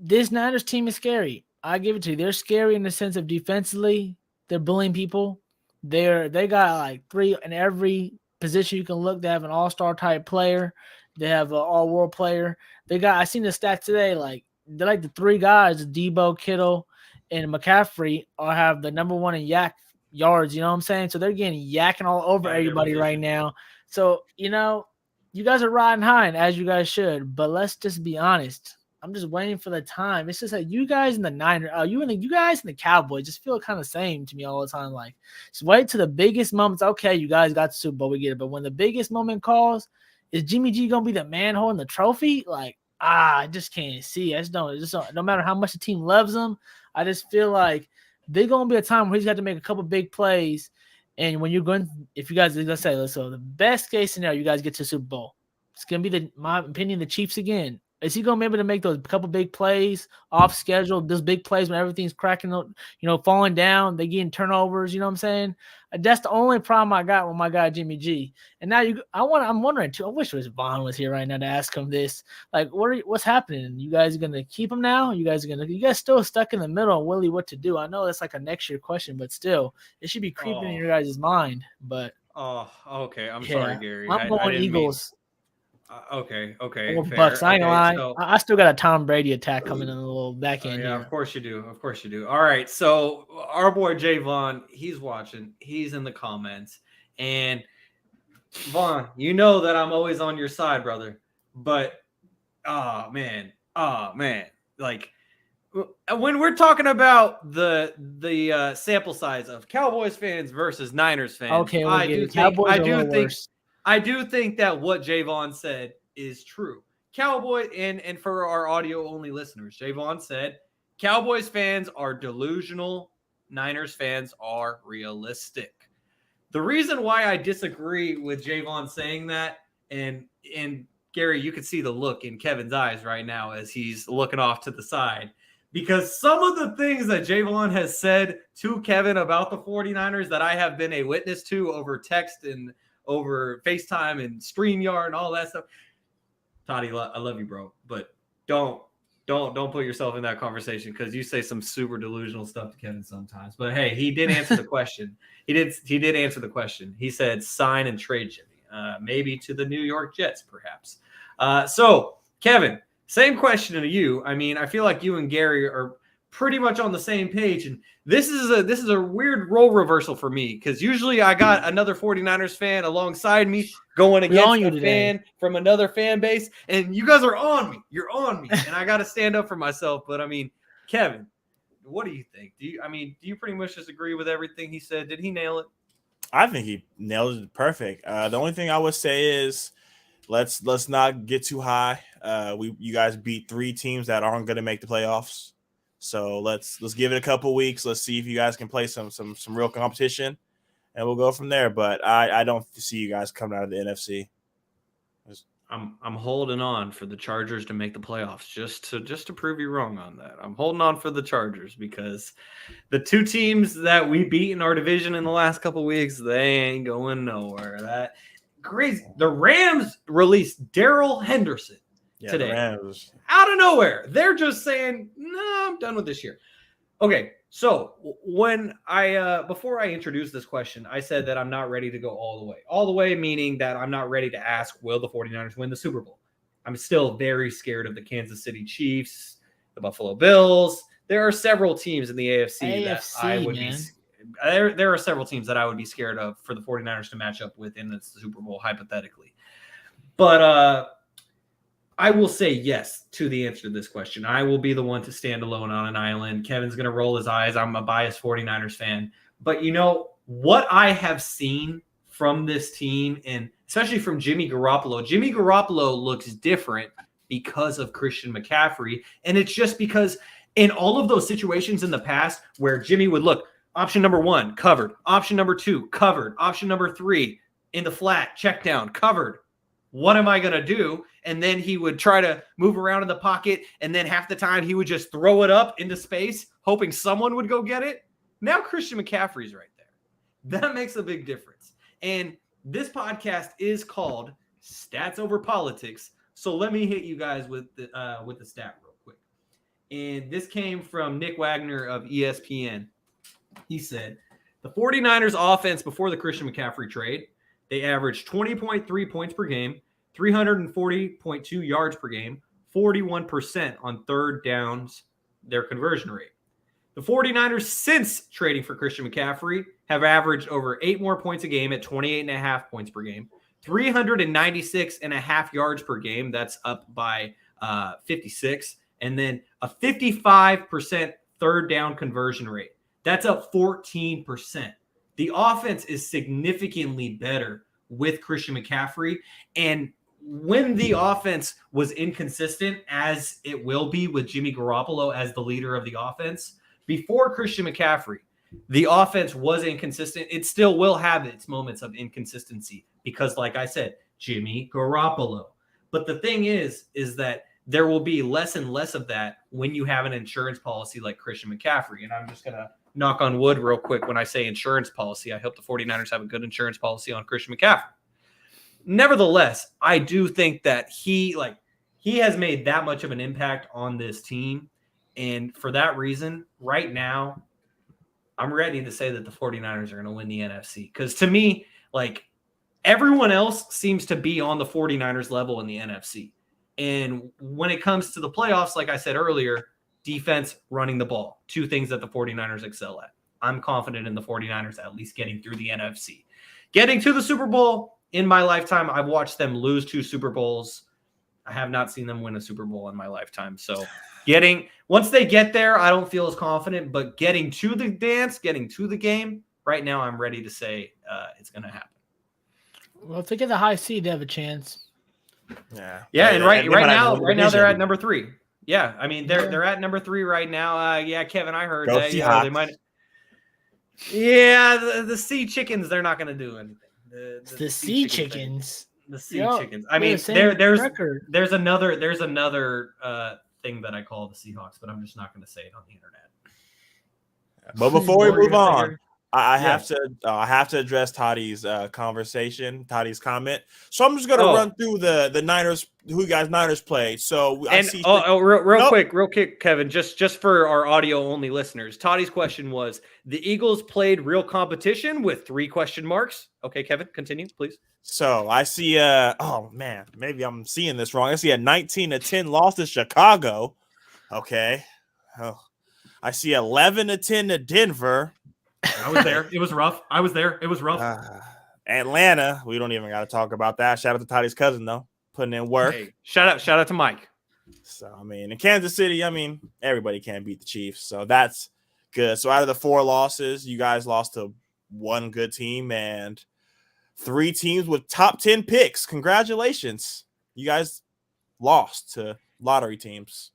This Niners team is scary. I give it to you. They're scary in the sense of defensively. They're bullying people. They got like 3 in every position you can look. They have an all-star type player. They have an all-world player. I seen the stats today. Like they're like the 3 guys, Debo, Kittle, and McCaffrey, have the number 1 in yak yards. You know what I'm saying? So they're getting yakking all over everybody right now. So you guys are riding high, and as you guys should. But let's just be honest. I'm just waiting for the time. It's just like you guys in the Niners, you guys in the Cowboys just feel kind of same to me all the time. Like, just wait to the biggest moments. Okay, you guys got the Super Bowl, we get it. But when the biggest moment calls, is Jimmy G gonna be the man holding the trophy? Like, I just can't see. No matter how much the team loves him, I just feel like there's gonna be a time where he's got to make a couple big plays. And when you're going, if you guys, let's say, so the best case scenario, you guys get to Super Bowl. It's gonna be my opinion, the Chiefs again. Is he going to be able to make those couple big plays off schedule, those big plays when everything's cracking, falling down, they getting turnovers, you know what I'm saying? That's the only problem I got with my guy Jimmy G. And now I'm wondering too, I wish Vaughn was here right now to ask him this. Like, what's happening? You guys are going to keep him now? You guys still stuck in the middle of Willie what to do? I know that's like a next year question, but still, it should be creeping in your guys' mind. But okay. I'm sorry, Gary. I'm going Eagles. Okay. Or Bucks. I ain't gonna lie. So, I still got a Tom Brady attack coming in a little back end. Yeah, of course you do. All right. So our boy Jaevon, he's watching. He's in the comments. And Vaughn, you know that I'm always on your side, brother. But oh man. Like when we're talking about the sample size of Cowboys fans versus Niners fans, okay, I do think that what Jaevon said is true. Cowboy, and for our audio-only listeners, Jaevon said, Cowboys fans are delusional, Niners fans are realistic. The reason why I disagree with Jaevon saying that, and Gary, you can see the look in Kevin's eyes right now as he's looking off to the side, because some of the things that Jaevon has said to Kevin about the 49ers that I have been a witness to over text and over FaceTime and StreamYard and all that stuff. Toddy, I love you, bro, but don't put yourself in that conversation because you say some super delusional stuff to Kevin sometimes. But hey, he did answer the question. He did answer the question. He said sign and trade Jimmy, maybe to the New York Jets, perhaps. So Kevin, same question to you. I mean, I feel like you and Gary are pretty much on the same page, and this is a weird role reversal for me because usually I got another 49ers fan alongside me going against a fan from another fan base, and you guys are on me. You're on me, and I got to stand up for myself. But I mean, Kevin, what do you think? Do you pretty much just agree with everything he said? Did he nail it? I think he nailed it perfect. The only thing I would say is let's not get too high. You guys beat 3 teams that aren't going to make the playoffs. So let's give it a couple weeks. Let's see if you guys can play some real competition, and we'll go from there. But I don't see you guys coming out of the NFC. I'm holding on for the Chargers to make the playoffs just to prove you wrong on that. I'm holding on for the Chargers because the 2 teams that we beat in our division in the last couple weeks, they ain't going nowhere. That crazy. The Rams released Darrell Henderson. today. The Rams. Out of nowhere. They're just saying, no, I'm done with this year. Okay, so when before I introduced this question, I said that I'm not ready to go all the way. All the way meaning that I'm not ready to ask, will the 49ers win the Super Bowl? I'm still very scared of the Kansas City Chiefs, the Buffalo Bills. There are several teams in the AFC that I would be. There are several teams that I would be scared of for the 49ers to match up with in the Super Bowl, hypothetically. But I will say yes to the answer to this question. I will be the one to stand alone on an island. Kevin's going to roll his eyes. I'm a biased 49ers fan. But you know what I have seen from this team, and especially from Jimmy Garoppolo. Jimmy Garoppolo looks different because of Christian McCaffrey. And it's just because in all of those situations in the past where Jimmy would look, option number 1, covered. Option number 2, covered. Option number 3, in the flat, check down, covered. What am I going to do? And then he would try to move around in the pocket. And then half the time he would just throw it up into space, hoping someone would go get it. Now Christian McCaffrey's right there. That makes a big difference. And this podcast is called Stats Over Politics. So let me hit you guys with the stat real quick. And this came from Nick Wagner of ESPN. He said, the 49ers offense before the Christian McCaffrey trade, they averaged 20.3 points per game, 340.2 yards per game, 41% on third downs, their conversion rate. The 49ers, since trading for Christian McCaffrey, have averaged over 8 more points a game at 28.5 points per game, 396.5 yards per game. That's up by 56. And then a 55% third down conversion rate. That's up 14%. The offense is significantly better with Christian McCaffrey. And when the offense was inconsistent, as it will be with Jimmy Garoppolo as the leader of the offense, before Christian McCaffrey, the offense was inconsistent. It still will have its moments of inconsistency because, like I said, Jimmy Garoppolo. But the thing is that there will be less and less of that when you have an insurance policy like Christian McCaffrey. And I'm just going to knock on wood real quick when I say insurance policy. I hope the 49ers have a good insurance policy on Christian McCaffrey. Nevertheless, I do think that he has made that much of an impact on this team. And for that reason, right now, I'm ready to say that the 49ers are going to win the NFC. Because to me, everyone else seems to be on the 49ers level in the NFC. And when it comes to the playoffs, like I said earlier, defense, running the ball, 2 things that the 49ers excel at. I'm confident in the 49ers at least getting through the NFC. Getting to the Super Bowl, in my lifetime, I've watched them lose 2 Super Bowls. I have not seen them win a Super Bowl in my lifetime. So once they get there, I don't feel as confident, but getting to the dance, getting to the game, right now I'm ready to say it's going to happen. Well, if they get the high seed, they have a chance. Yeah, and right now they're at number 3. Yeah, I mean they're at number 3 right now. Kevin, I heard that they might. Yeah, the Sea Chickens, they're not going to do anything. The Sea Chickens. The Sea Chickens. I mean, there's another thing that I call the Seahawks, but I'm just not going to say it on the internet. But before we move on, I have to address Toddy's Toddy's comment. So I'm just going to run through the Niners, who you guys Niners played. So real quick, Kevin, just for our audio only listeners, Toddy's question was, the Eagles played real competition with 3 question marks. Okay, Kevin, continue, please. So I see maybe I'm seeing this wrong. I see a 19-10 loss to Chicago. Okay. Oh, I see 11-10 to Denver. I was there. It was rough. I was there. It was rough. Atlanta. We don't even got to talk about that. Shout out to Toddy's cousin, though, putting in work. Hey, shout out to Mike. So, I mean, in Kansas City, everybody can't beat the Chiefs. So that's good. So out of the 4 losses, you guys lost to 1 good team and 3 teams with top 10 picks. Congratulations. You guys lost to lottery teams.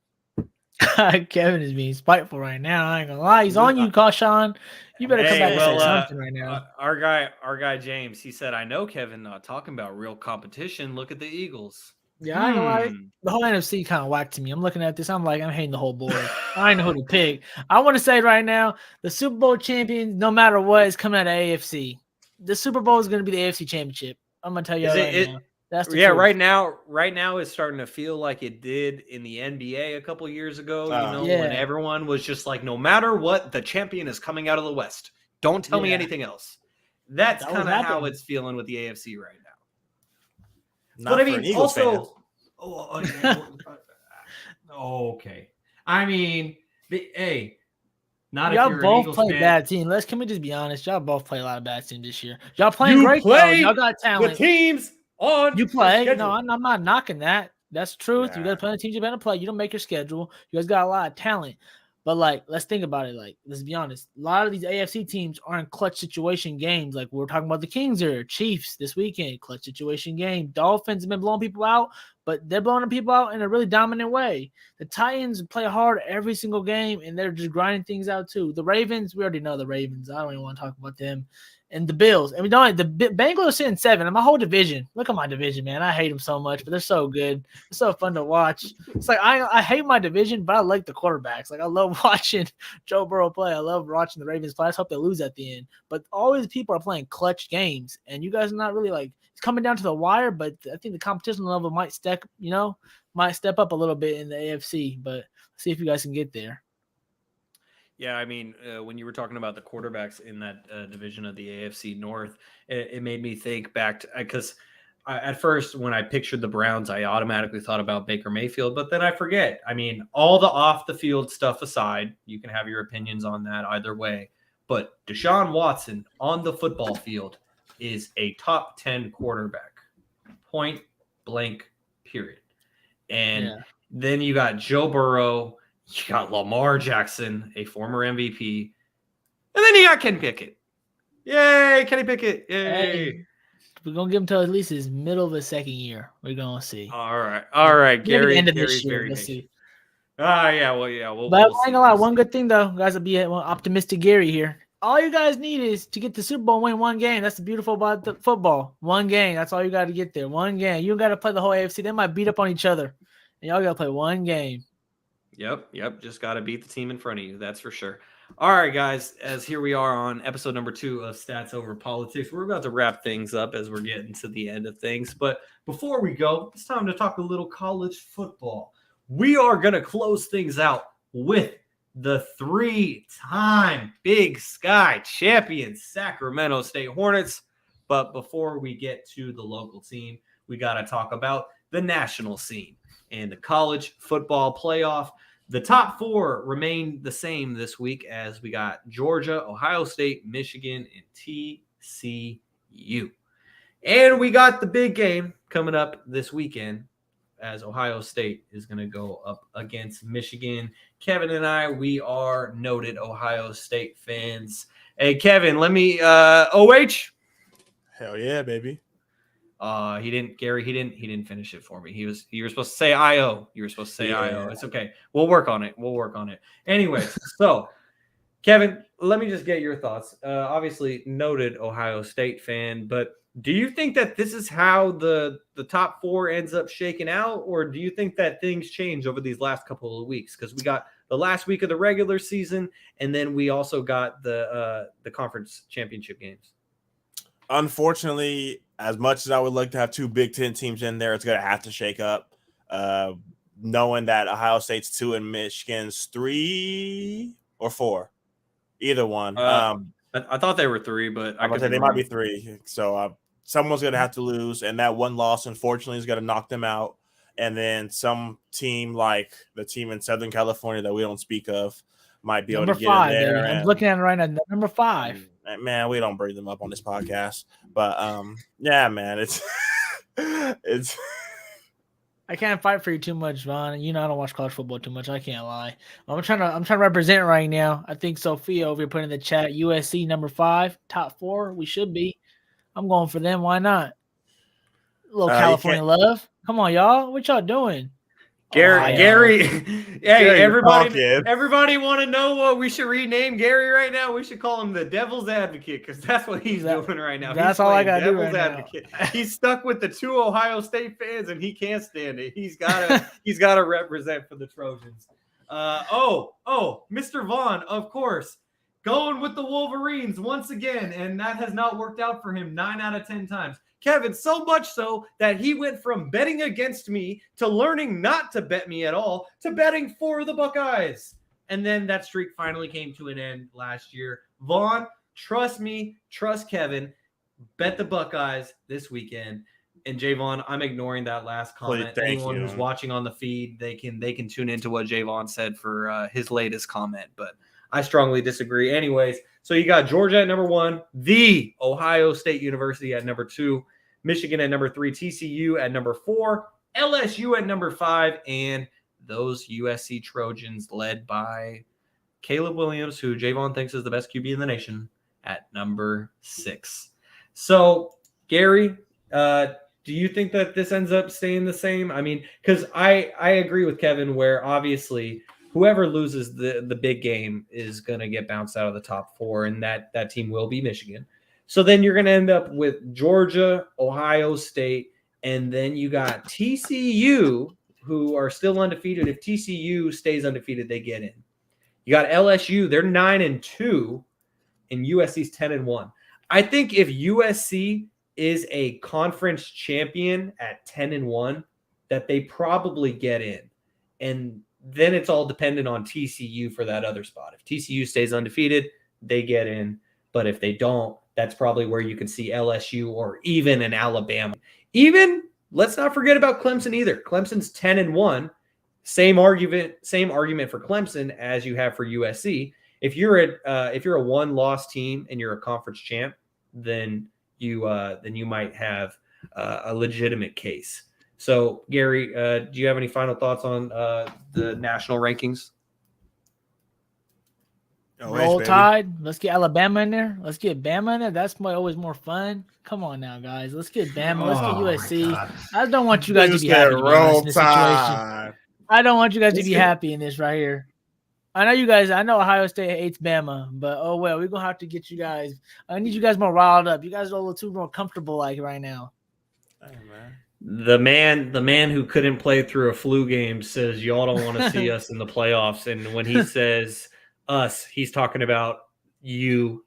Kevin is being spiteful right now. I ain't gonna lie. He's on you, Shaun. You better come back and say something right now. Our guy James, he said, I know Kevin talking about real competition. Look at the Eagles. Yeah, I ain't gonna lie. The whole NFC kind of whacked to me. I'm looking at this. I'm hating the whole board. I know who to pick. I want to say right now, the Super Bowl champion, no matter what, is coming out of AFC. The Super Bowl is going to be the AFC championship. I'm gonna tell you now. That's the Yeah, truth. right now it's starting to feel like it did in the NBA a couple years ago, when Yeah. everyone was just like, no matter what, the champion is coming out of the West. Don't tell me Yeah. anything else. That's That was kind of how happening. it's feeling with the AFC right now. Not But I for mean, an Eagles fan. Okay. I mean, not if Y'all you're an both Eagles play fan. bad team. Can we just be honest? Y'all both play a lot of bad teams this year. Y'all playing You great though. play Y'all got the talent. teams on You the play. schedule. No, I'm not knocking that. That's the truth. You Nah. guys play the teams you better play. You don't make your schedule. You guys got a lot of talent. But like, let's think about it. Like, let's be honest. A lot of these AFC teams are in clutch situation games. Like we're talking about the Kings or Chiefs this weekend, clutch situation game. Dolphins have been blowing people out, but they're blowing people out in a really dominant way. The Titans play hard every single game, and they're just grinding things out too. The Ravens, we already know the Ravens. I don't even want to talk about them. And the Bills. I mean, the Bengals are sitting 7. And my whole division. Look at my division, man. I hate them so much, but they're so good. It's so fun to watch. It's like I hate my division, but I like the quarterbacks. Like I love watching Joe Burrow play. I love watching the Ravens play. I just hope they lose at the end. But all these people are playing clutch games, and you guys are not really like it's coming down to the wire. But I think the competition level might step up a little bit in the AFC. But see if you guys can get there. Yeah, I mean, when you were talking about the quarterbacks in that division of the AFC North, it made me think back to because at first when I pictured the Browns, I automatically thought about Baker Mayfield, but then I forget. I mean, all the off the field stuff aside, you can have your opinions on that either way, but Deshaun Watson on the football field is a top 10 quarterback, point blank, period. And then you got Joe Burrow. You got Lamar Jackson, a former MVP. And then you got Kenny Pickett. Yay, Kenny Pickett. Yay. Hey, we're going to give him till at least his middle of the second year. We're going to see. All right. Maybe the end of Gary's this year. very Let's patient. see. Yeah. But I ain't gonna lie, one good thing though, guys, will be optimistic Gary here. All you guys need is to get the Super Bowl and win one game. That's the beautiful about the football. One game. That's all you got to get there. One game. You don't got to play the whole AFC. They might beat up on each other. And y'all got to play one game. Yep. Just got to beat the team in front of you. That's for sure. All right, guys, as here we are on episode number 2 of Stats Over Politics. We're about to wrap things up as we're getting to the end of things. But before we go, it's time to talk a little college football. We are going to close things out with the 3-time Big Sky champions, Sacramento State Hornets. But before we get to the local team, we got to talk about the national scene and the college football playoff. The top 4 remain the same this week as we got Georgia, Ohio State, Michigan, and TCU. And we got the big game coming up this weekend as Ohio State is going to go up against Michigan. Kevin and I, we are noted Ohio State fans. Hey, Kevin, let me OH. Hell yeah, baby. He didn't finish it for me. You were supposed to say IO. You were supposed to say IO. It's okay. We'll work on it. Anyways, so Kevin, let me just get your thoughts. Obviously noted Ohio State fan, but do you think that this is how the top 4 ends up shaking out, or do you think that things change over these last couple of weeks? Because we got the last week of the regular season, and then we also got the conference championship games. Unfortunately, as much as I would like to have 2 Big Ten teams in there, it's going to have to shake up. Knowing that Ohio State's 2 and Michigan's 3 or 4, either one. I thought they were 3, but I could say be they wrong. might be 3. So someone's going to have to lose, and that one loss, unfortunately, is going to knock them out. And then some team like the team in Southern California that we don't speak of might be able to get in there. I'm looking at it right now. Number 5. Man, we don't bring them up on this podcast, but yeah, man, it's I can't fight for you too much, Vaughn. You know I don't watch college football too much. I can't lie. I'm trying to represent right now. I think Sophia over here put in the chat USC number 5, top 4. We should be. I'm going for them. Why not? A little California love. Come on, y'all. What y'all doing? Gary, hey, Gary, everybody want to know what we should rename Gary right now? We should call him the Devil's Advocate because that's what he's doing right now. That's all I got to do right Advocate. He's stuck with the 2 Ohio State fans and he can't stand it. He's gotta represent for the Trojans. Mr. Vaughn, of course, going with the Wolverines once again, and that has not worked out for him 9 out of 10 times. Kevin, so much so that he went from betting against me to learning not to bet me at all to betting for the Buckeyes. And then that streak finally came to an end last year. Vaughn, trust me, trust Kevin. Bet the Buckeyes this weekend. And Jaevon, I'm ignoring that last comment. Anyone who's watching on the feed, they can tune into what Jaevon said for his latest comment. But I strongly disagree. Anyways, so you got Georgia at number 1, the Ohio State University at number 2, Michigan at number 3, TCU at number 4, LSU at number 5, and those USC Trojans led by Caleb Williams, who Jaevon thinks is the best QB in the nation, at number 6. So, Gary, do you think that this ends up staying the same? I mean, because I agree with Kevin where obviously whoever loses the big game is going to get bounced out of the top 4, and that team will be Michigan. So then you're going to end up with Georgia, Ohio State, and then you got TCU, who are still undefeated. If TCU stays undefeated, they get in. You got LSU, they're 9-2, and USC's 10-1. I think if USC is a conference champion at 10-1, that they probably get in. And then it's all dependent on TCU for that other spot. If TCU stays undefeated, they get in. But if they don't, that's probably where you can see LSU or even an Alabama. Even, let's not forget about Clemson either. Clemson's 10-1. Same argument for Clemson as you have for USC. If you're a one-loss team and you're a conference champ, then you might have a legitimate case. So, Gary, do you have any final thoughts on the national rankings? Roll Tide. Let's get Alabama in there. Let's get Bama in there. That's always more fun. Come on now, guys. Let's get Bama. Let's get USC. I don't want you guys to be happy in this situation. I don't want you guys to be happy in this right here. I know Ohio State hates Bama, but oh well, we're gonna have to get you guys. I need you guys more riled up. You guys are a little too more comfortable right now. Hey, man. The man who couldn't play through a flu game says y'all don't want to see us in the playoffs. And when he says us, he's talking about USC.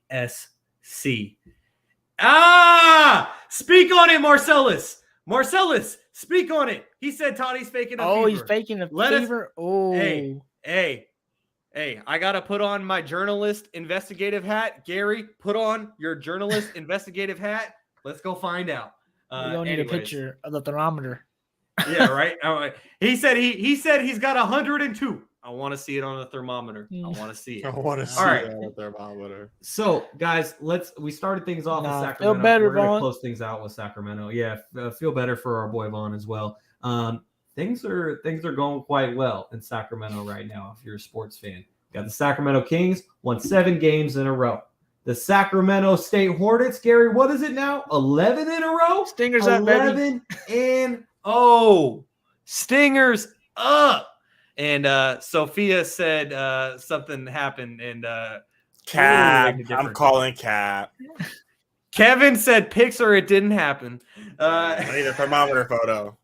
Speak on it, Marcellus. Marcellus, speak on it. He said Toddy's faking a fever. Oh, he's faking a fever? Hey, I got to put on my journalist investigative hat. Gary, put on your journalist investigative hat. Let's go find out. We don't need a picture of the thermometer. Yeah, right. He said he's got 102. I want to see it on the thermometer. I want to see it. I want to see it on the thermometer. So, guys, we started things off with Sacramento. Feel better, We're going Vaughn. to close things out with Sacramento. Yeah, feel better for our boy Vaughn as well. Things are going quite well in Sacramento right now. If you're a sports fan, got the Sacramento Kings won 7 games in a row. The Sacramento State Hornets, Gary, what is it now? 11 in a row? Stingers up, baby. 11-0. Stingers up. And Sophia said something happened. And Cap. I'm calling Cap. Kevin said Pixar, it didn't happen. I need a thermometer photo.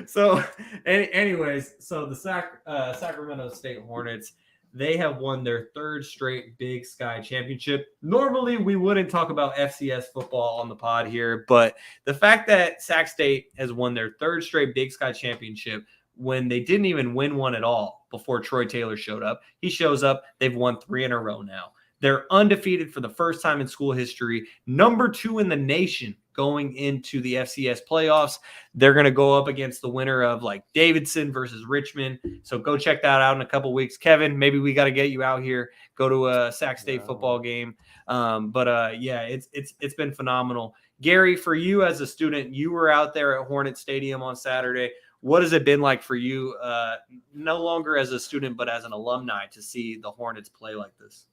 So, anyways, so the Sacramento State Hornets, they have won their 3rd straight Big Sky Championship. Normally, we wouldn't talk about FCS football on the pod here, but the fact that Sac State has won their 3rd straight Big Sky Championship when they didn't even win one at all before Troy Taylor showed up. He shows up. They've won 3 in a row now. They're undefeated for the first time in school history, number 2 in the nation going into the FCS playoffs. They're going to go up against the winner of Davidson versus Richmond. So go check that out in a couple weeks. Kevin, maybe we got to get you out here, go to a Sac State football game. Yeah, it's been phenomenal. Gary, for you as a student, you were out there at Hornet Stadium on Saturday. What has it been like for you, no longer as a student, but as an alumni, to see the Hornets play like this?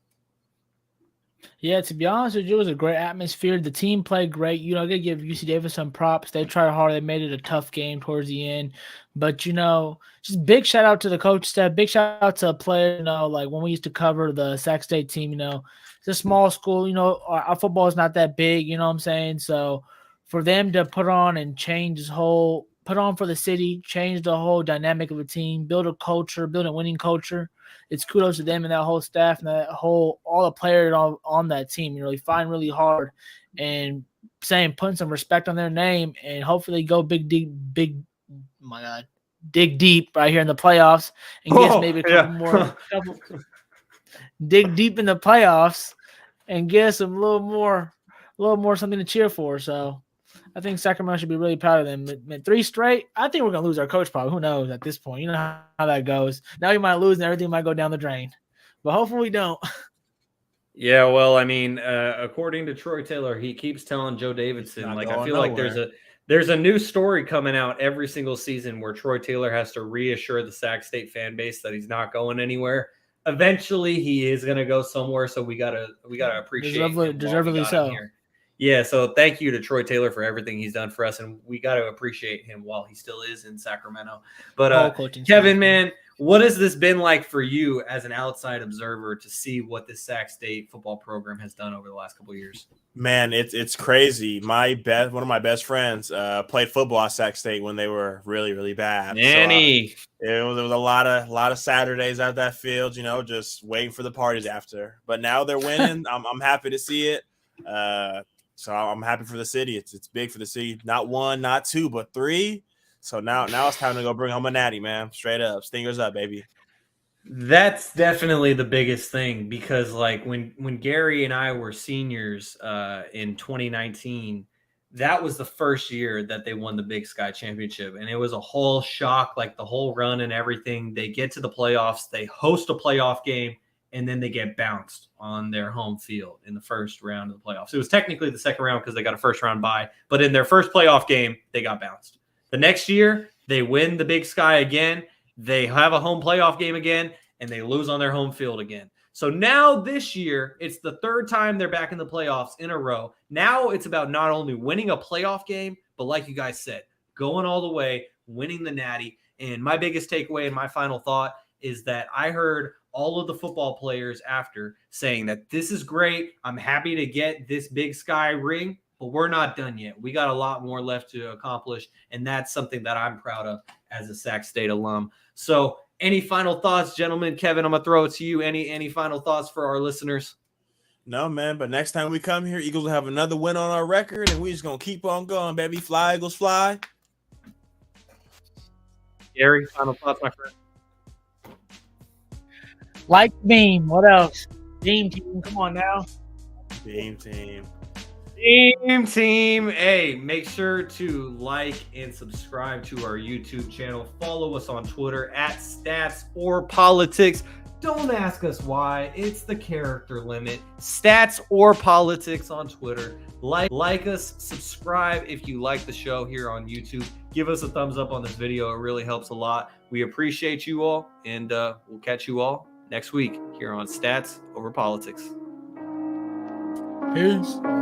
Yeah, to be honest with you, it was a great atmosphere. The team played great. I got to give UC Davis some props. They tried hard. They made it a tough game towards the end. But, just big shout out to the coach staff. Big shout out to a player, when we used to cover the Sac State team, it's a small school. Our football is not that big, you know what I'm saying? So for them to put on and put on for the city, change the whole dynamic of a team, build a culture, build a winning culture. It's kudos to them and that whole staff and all the players on that team. They find really hard and putting some respect on their name, and hopefully go dig deep right here in the playoffs and get us maybe a couple dig deep in the playoffs and get us a little more something to cheer for. So I think Sacramento should be really proud of them. 3 straight. I think we're gonna lose our coach probably. Who knows at this point? You know how that goes. Now we might lose and everything might go down the drain. But hopefully we don't. Yeah, well, I mean, according to Troy Taylor, he keeps telling Joe Davidson, like, I feel like there's a new story coming out every single season where Troy Taylor has to reassure the Sac State fan base that he's not going anywhere. Eventually, he is going to go somewhere, so we gotta appreciate him deservedly so. Here. Yeah, so thank you to Troy Taylor for everything he's done for us, and we got to appreciate him while he still is in Sacramento. But Kevin, man, what has this been like for you as an outside observer to see what this Sac State football program has done over the last couple of years? Man, it's crazy. One of my best friends played football at Sac State when they were really, really bad. Nanny. So, there was a lot of Saturdays out that field, just waiting for the parties after. But now they're winning. I'm happy to see it. So I'm happy for the city. It's big for the city. Not 1, not 2, but 3. So now it's time to go bring home a natty, man. Straight up. Stingers up, baby. That's definitely the biggest thing because, like, when Garry and I were seniors in 2019, that was the first year that they won the Big Sky Championship. And it was a whole shock, like the whole run and everything. They get to the playoffs. They host a playoff game. And then they get bounced on their home field in the first round of the playoffs. It was technically the second round because they got a first round bye. But in their first playoff game, they got bounced. The next year, they win the Big Sky again. They have a home playoff game again, and they lose on their home field again. So now this year, it's the third time they're back in the playoffs in a row. Now it's about not only winning a playoff game, but like you guys said, going all the way, winning the natty. And my biggest takeaway and my final thought is that I heard all of the football players after saying that this is great. I'm happy to get this Big Sky ring, but we're not done yet. We got a lot more left to accomplish, and that's something that I'm proud of as a Sac State alum. So any final thoughts, gentlemen? Kevin, I'm going to throw it to you. Any final thoughts for our listeners? No, man, but next time we come here, Eagles will have another win on our record, and we just going to keep on going, baby. Fly, Eagles, fly. Garry, final thoughts, my friend? Like Beam. What else? Beam team. Come on now. Beam team. Beam team. Hey, make sure to like and subscribe to our YouTube channel. Follow us on Twitter at Stats or Politics. Don't ask us why. It's the character limit. Stats or Politics on Twitter. Like us, subscribe if you like the show here on YouTube. Give us a thumbs up on this video. It really helps a lot. We appreciate you all, and we'll catch you all next week here on Stats Over Politics. Peace.